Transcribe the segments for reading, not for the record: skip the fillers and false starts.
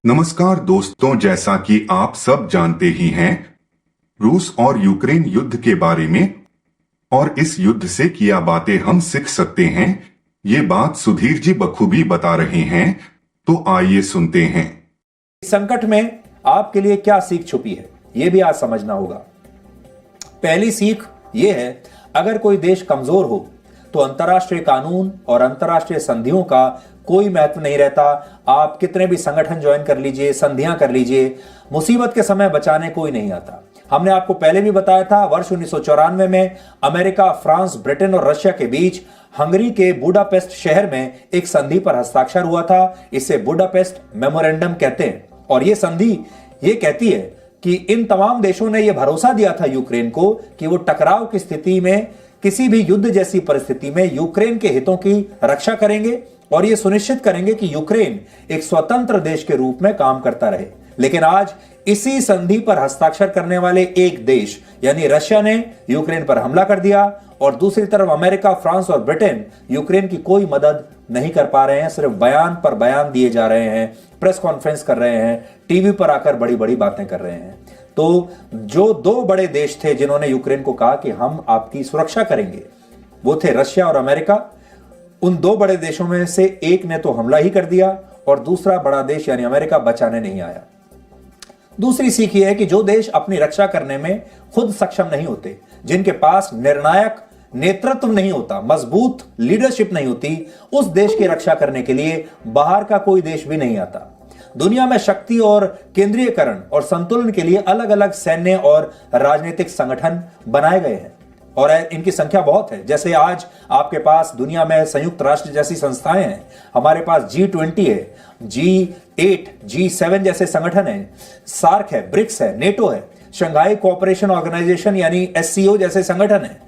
नमस्कार दोस्तों, जैसा कि आप सब जानते ही हैं, रूस और यूक्रेन युद्ध के बारे में और इस युद्ध से क्या बातें हम सीख सकते हैं, ये बात सुधीर जी बखूबी बता रहे हैं। तो आइए सुनते हैं। इस संकट में आपके लिए क्या सीख छुपी है, यह भी आज समझना होगा। पहली सीख यह है, अगर कोई देश कमजोर हो तो अंतर्राष्ट्रीय कानून और अंतर्राष्ट्रीय संधियों का कोई महत्व नहीं रहता। आप कितने भी संगठन ज्वाइन कर लीजिए, संधियां कर लीजिए, मुसीबत के समय बचाने कोई नहीं आता। हमने आपको पहले भी बताया था, वर्ष 1994 में अमेरिका, फ्रांस, ब्रिटेन और रशिया के बीच हंगरी के बुडापेस्ट शहर में एक संधि पर हस्ताक्षर हुआ था। इसे बुडापेस्ट मेमोरेंडम कहते हैं। और यह संधि यह कहती है कि इन तमाम देशों ने यह भरोसा दिया था यूक्रेन को कि वो टकराव की स्थिति में, किसी भी युद्ध जैसी परिस्थिति में यूक्रेन के हितों की रक्षा करेंगे और यह सुनिश्चित करेंगे कि यूक्रेन एक स्वतंत्र देश के रूप में काम करता रहे। लेकिन आज इसी संधि पर हस्ताक्षर करने वाले एक देश यानी रशिया ने यूक्रेन पर हमला कर दिया और दूसरी तरफ अमेरिका, फ्रांस और ब्रिटेन यूक्रेन की कोई मदद नहीं कर पा रहे हैं। सिर्फ बयान पर बयान दिए जा रहे हैं, प्रेस कॉन्फ्रेंस कर रहे हैं, टीवी पर आकर बड़ी बड़ी बातें कर रहे हैं। तो जो दो बड़े देश थे जिन्होंने यूक्रेन को कहा कि हम आपकी सुरक्षा करेंगे, वो थे रशिया और अमेरिका। उन दो बड़े देशों में से एक ने तो हमला ही कर दिया और दूसरा बड़ा देश यानी अमेरिका बचाने नहीं आया। दूसरी सीख यह है कि जो देश अपनी रक्षा करने में खुद सक्षम नहीं होते, जिनके पास निर्णायक नेतृत्व नहीं होता, मजबूत लीडरशिप नहीं होती, उस देश की रक्षा करने के लिए बाहर का कोई देश भी नहीं आता। दुनिया में शक्ति और केंद्रीयकरण और संतुलन के लिए अलग अलग सैन्य और राजनीतिक संगठन बनाए गए हैं और इनकी संख्या बहुत है। जैसे आज आपके पास दुनिया में संयुक्त राष्ट्र जैसी संस्थाएं हैं, हमारे पास G20 है, G8, G7 जैसे संगठन है, सार्क है, ब्रिक्स है, नेटो है, शंघाई कोऑपरेशन ऑर्गेनाइजेशन यानी SCO जैसे संगठन है।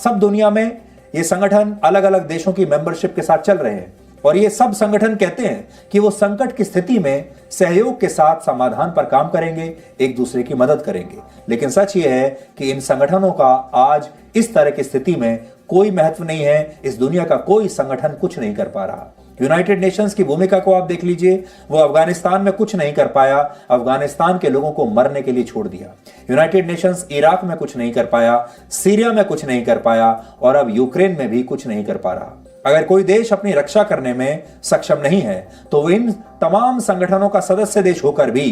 सब दुनिया में ये संगठन अलग अलग देशों की मेंबरशिप के साथ चल रहे हैं और ये सब संगठन कहते हैं कि वो संकट की स्थिति में सहयोग के साथ समाधान पर काम करेंगे, एक दूसरे की मदद करेंगे। लेकिन सच ये है कि इन संगठनों का आज इस तरह की स्थिति में कोई महत्व नहीं है। इस दुनिया का कोई संगठन कुछ नहीं कर पा रहा। यूनाइटेड नेशंस की भूमिका को आप देख लीजिए, वो अफगानिस्तान में कुछ नहीं कर पाया, अफगानिस्तान के लोगों को मरने के लिए छोड़ दिया। यूनाइटेड नेशंस इराक में कुछ नहीं कर पाया, सीरिया में कुछ नहीं कर पाया और अब यूक्रेन में भी कुछ नहीं कर पा रहा। अगर कोई देश अपनी रक्षा करने में सक्षम नहीं है तो इन तमाम संगठनों का सदस्य देश होकर भी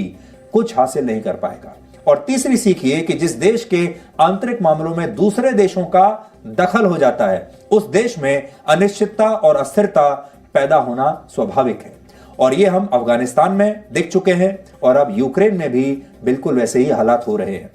कुछ हासिल नहीं कर पाएगा। और तीसरी सीख ये कि जिस देश के आंतरिक मामलों में दूसरे देशों का दखल हो जाता है, उस देश में अनिश्चितता और अस्थिरता पैदा होना स्वाभाविक है। और ये हम अफगानिस्तान में देख चुके हैं और अब यूक्रेन में भी बिल्कुल वैसे ही हालात हो रहे हैं।